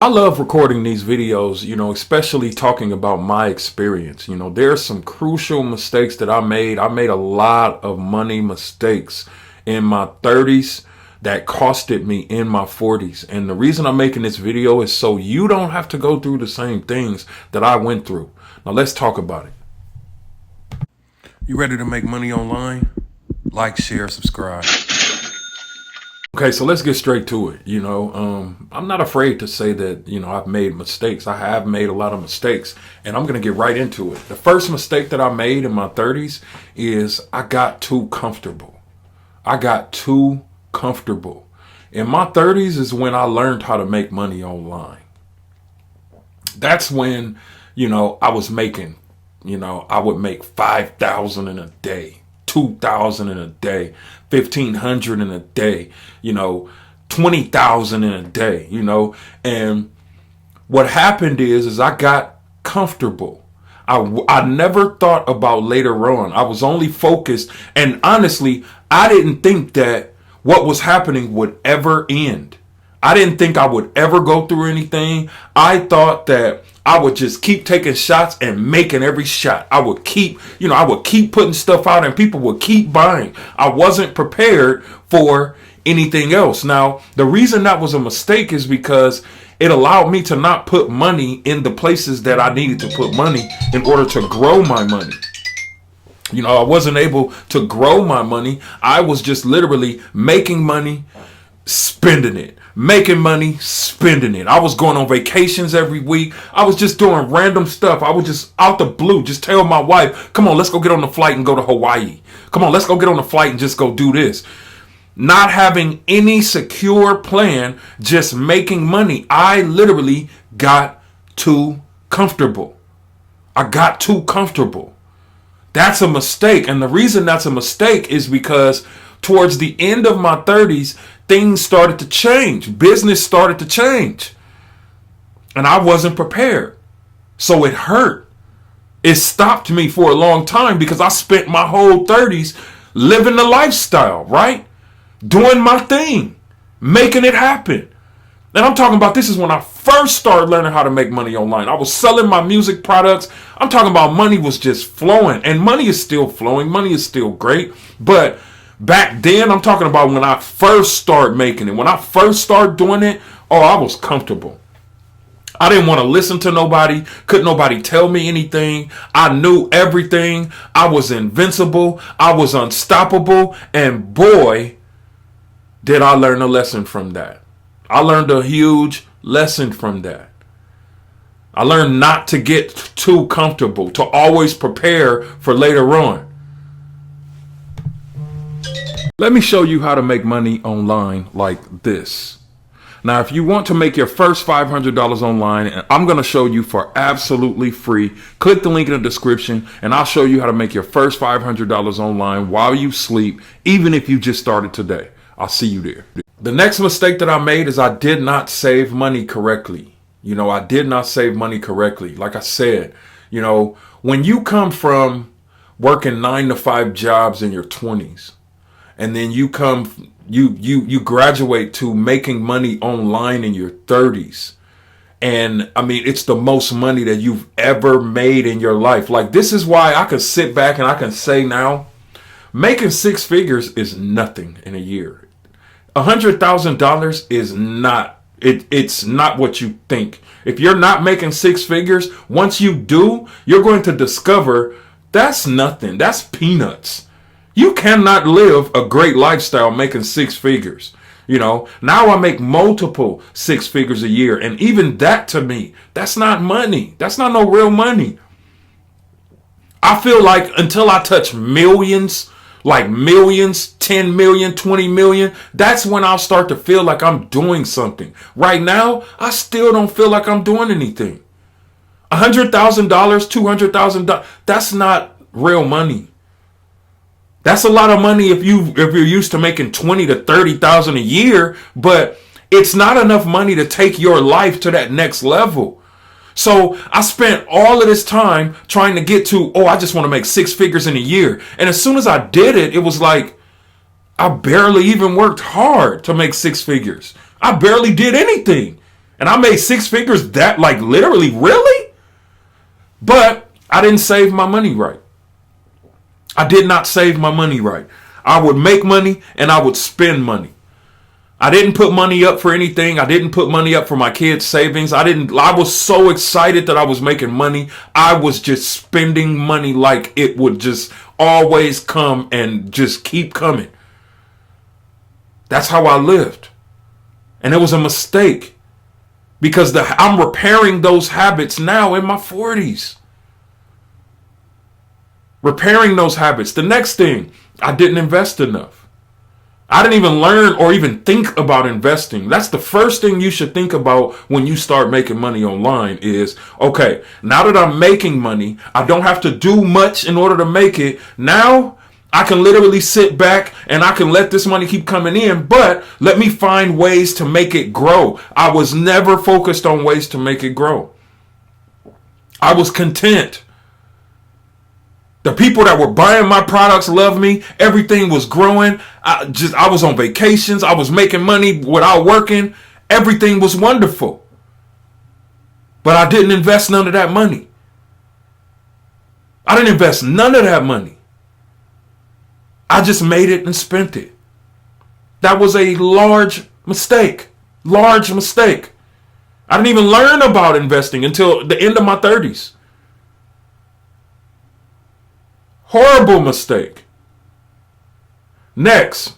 I love recording these videos, especially talking about my experience. There's some crucial mistakes that I made. I made a lot of money mistakes in my 30s that costed me in my 40s. And the reason I'm making this video is so you don't have to go through the same things that I went through. Now let's talk about it. You ready to make money online? Like, share, subscribe. Okay, so let's get straight to it. I'm not afraid to say that, I've made mistakes. I have made a lot of mistakes, and I'm going to get right into it. The first mistake that I made in my 30s is I got too comfortable. In my 30s is when I learned how to make money online. That's when, I was making, I would make 5,000 in a day. 2,000 in a day, 1,500 in a day, 20,000 in a day, and what happened is I got comfortable. I never thought about later on. I was only focused, and honestly, I didn't think that what was happening would ever end. I didn't think I would ever go through anything. I thought that I would just keep taking shots and making every shot. I would keep putting stuff out and people would keep buying. I wasn't prepared for anything else. Now, the reason that was a mistake is because it allowed me to not put money in the places that I needed to put money in order to grow my money. I wasn't able to grow my money. I was just literally making money, spending it. Making money, spending it. I was going on vacations every week. I was just doing random stuff. I would just out the blue just tell my wife, come on, let's go get on the flight and go to Hawaii. Come on, let's go get on the flight and just go do this. Not having any secure plan, just making money. I literally got too comfortable. That's a mistake. And the reason that's a mistake is because towards the end of my 30s, things started to change. Business started to change. And I wasn't prepared. So it hurt. It stopped me for a long time because I spent my whole 30s living the lifestyle, right? Doing my thing, making it happen. And I'm talking about this is when I first started learning how to make money online. I was selling my music products. I'm talking about money was just flowing, and money is still flowing. Money is still great. But back then, I'm talking about when I first started making it. When I first started doing it, I was comfortable. I didn't want to listen to nobody. Couldn't nobody tell me anything. I knew everything. I was invincible. I was unstoppable. And boy, did I learn a lesson from that. I learned a huge lesson from that. I learned not to get too comfortable, to always prepare for later on. Let me show you how to make money online like this. Now, if you want to make your first $500 online, and I'm going to show you for absolutely free, click the link in the description and I'll show you how to make your first $500 online while you sleep, even if you just started today. I'll see you there. The next mistake that I made is I did not save money correctly. I did not save money correctly. Like I said, when you come from working 9-to-5 jobs in your 20s, and then you graduate to making money online in your 30s. And I mean, it's the most money that you've ever made in your life. Like, this is why I can sit back and I can say now, making six figures is nothing in a year. $100,000 is not, it's not what you think. If you're not making six figures, once you do, you're going to discover that's nothing. That's peanuts. You cannot live a great lifestyle making six figures. Now I make multiple six figures a year. And even that, to me, that's not money. That's not no real money. I feel like until I touch millions, like millions, 10 million, 20 million, that's when I'll start to feel like I'm doing something. Right now, I still don't feel like I'm doing anything. $100,000, $200,000, that's not real money. That's a lot of money if you're used to making 20 to 30,000 a year, but it's not enough money to take your life to that next level. So I spent all of this time trying to get to, I just want to make six figures in a year. And as soon as I did it, it was like I barely even worked hard to make six figures. I barely did anything. And I made six figures that, like, literally, really? But I didn't save my money right. I did not save my money right. I would make money and I would spend money. I didn't put money up for anything. I didn't put money up for my kids' savings. I was so excited that I was making money. I was just spending money like it would just always come and just keep coming. That's how I lived. And it was a mistake. Because I'm repairing those habits now in my 40s. Repairing those habits. The next thing, I didn't invest enough. I didn't even learn or even think about investing. That's the first thing you should think about when you start making money online is, okay, now that I'm making money, I don't have to do much in order to make it. Now I can literally sit back and I can let this money keep coming in, but let me find ways to make it grow. I was never focused on ways to make it grow. I was content. The people that were buying my products loved me. Everything was growing. I was on vacations. I was making money without working. Everything was wonderful. But I didn't invest none of that money. I didn't invest none of that money. I just made it and spent it. That was a large mistake. Large mistake. I didn't even learn about investing until the end of my 30s. Horrible mistake. Next,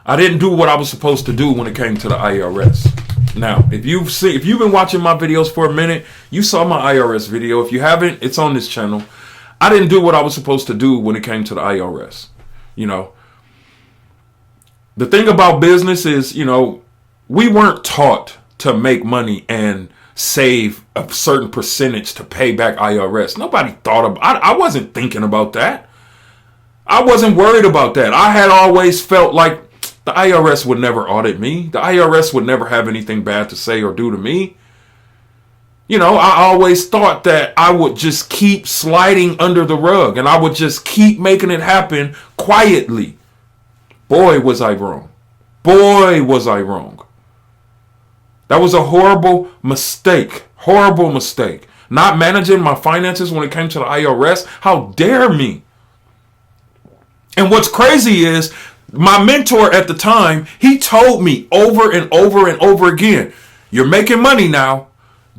I didn't do what I was supposed to do when it came to the IRS. Now, if you've been watching my videos for a minute, you saw my IRS video. If you haven't, it's on this channel. I didn't do what I was supposed to do when it came to the IRS. You know, the thing about business is, you know, we weren't taught to make money and save a certain percentage to pay back IRS. Nobody thought about I wasn't thinking about that. I wasn't worried about that. I had always felt like the IRS would never audit me. The IRS would never have anything bad to say or do to me. You know, I always thought that I would just keep sliding under the rug and I would just keep making it happen quietly. Boy, was I wrong. Boy, was I wrong. That was a horrible mistake. Horrible mistake. Not managing my finances when it came to the IRS. How dare me? And what's crazy is my mentor at the time, he told me over and over and over again, you're making money now.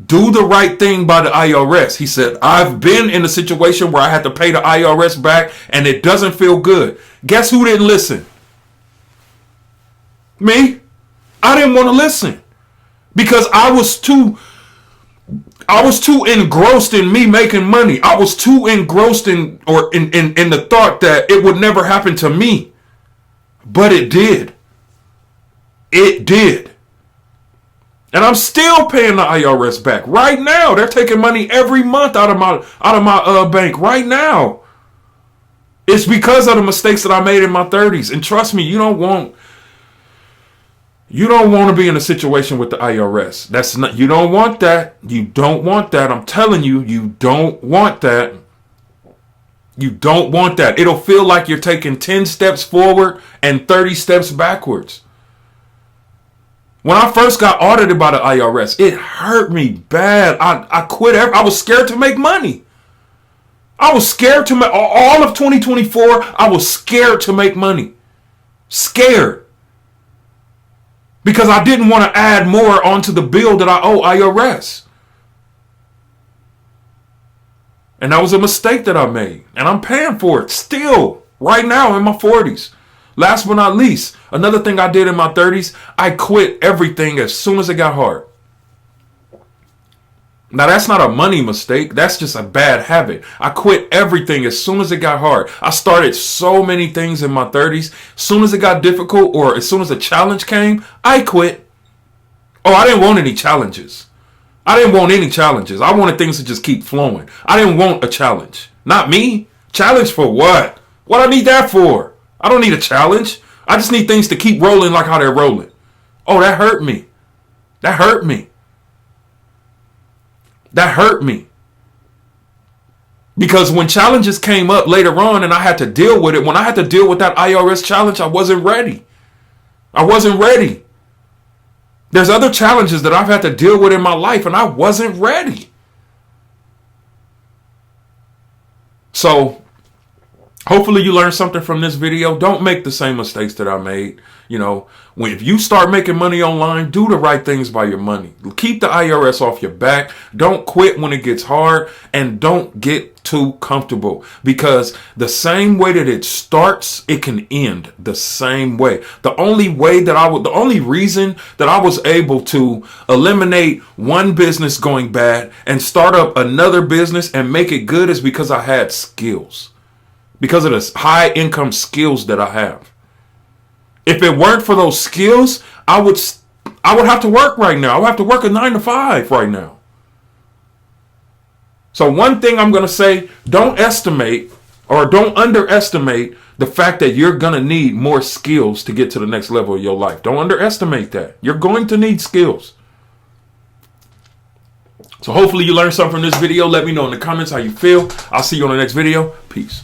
Do the right thing by the IRS. He said, I've been in a situation where I had to pay the IRS back and it doesn't feel good. Guess who didn't listen? Me. I didn't want to listen because I was too engrossed in me making money. I was too engrossed in the thought that it would never happen to me. But it did. It did. And I'm still paying the IRS back right now. They're taking money every month out of my bank right now. It's because of the mistakes that I made in my 30s. And trust me, you don't want to be in a situation with the IRS. You don't want that. You don't want that. I'm telling you, you don't want that. You don't want that. It'll feel like you're taking 10 steps forward and 30 steps backwards. When I first got audited by the IRS, it hurt me bad. I quit. I was scared to make money. I was scared to make all of 2024. I was scared to make money. Scared. Because I didn't want to add more onto the bill that I owe IRS. And that was a mistake that I made. And I'm paying for it still right now in my 40s. Last but not least, another thing I did in my 30s, I quit everything as soon as it got hard. Now, that's not a money mistake. That's just a bad habit. I quit everything as soon as it got hard. I started so many things in my 30s. As soon as it got difficult or as soon as a challenge came, I quit. Oh, I didn't want any challenges. I didn't want any challenges. I wanted things to just keep flowing. I didn't want a challenge. Not me. Challenge for what? What I need that for? I don't need a challenge. I just need things to keep rolling like how they're rolling. Oh, that hurt me. That hurt me. That hurt me. Because when challenges came up later on and I had to deal with it, when I had to deal with that IRS challenge, I wasn't ready. I wasn't ready. There's other challenges that I've had to deal with in my life, and I wasn't ready. So hopefully you learned something from this video. Don't make the same mistakes that I made. If you start making money online, do the right things by your money. Keep the IRS off your back. Don't quit when it gets hard, and don't get too comfortable, because the same way that it starts, it can end the same way. The only reason that I was able to eliminate one business going bad and start up another business and make it good is because I had skills. Because of the high income skills that I have. If it weren't for those skills, I would have to work right now. I would have to work a 9-to-5 right now. So one thing I'm going to say, don't underestimate the fact that you're going to need more skills to get to the next level of your life. Don't underestimate that. You're going to need skills. So hopefully you learned something from this video. Let me know in the comments how you feel. I'll see you on the next video. Peace.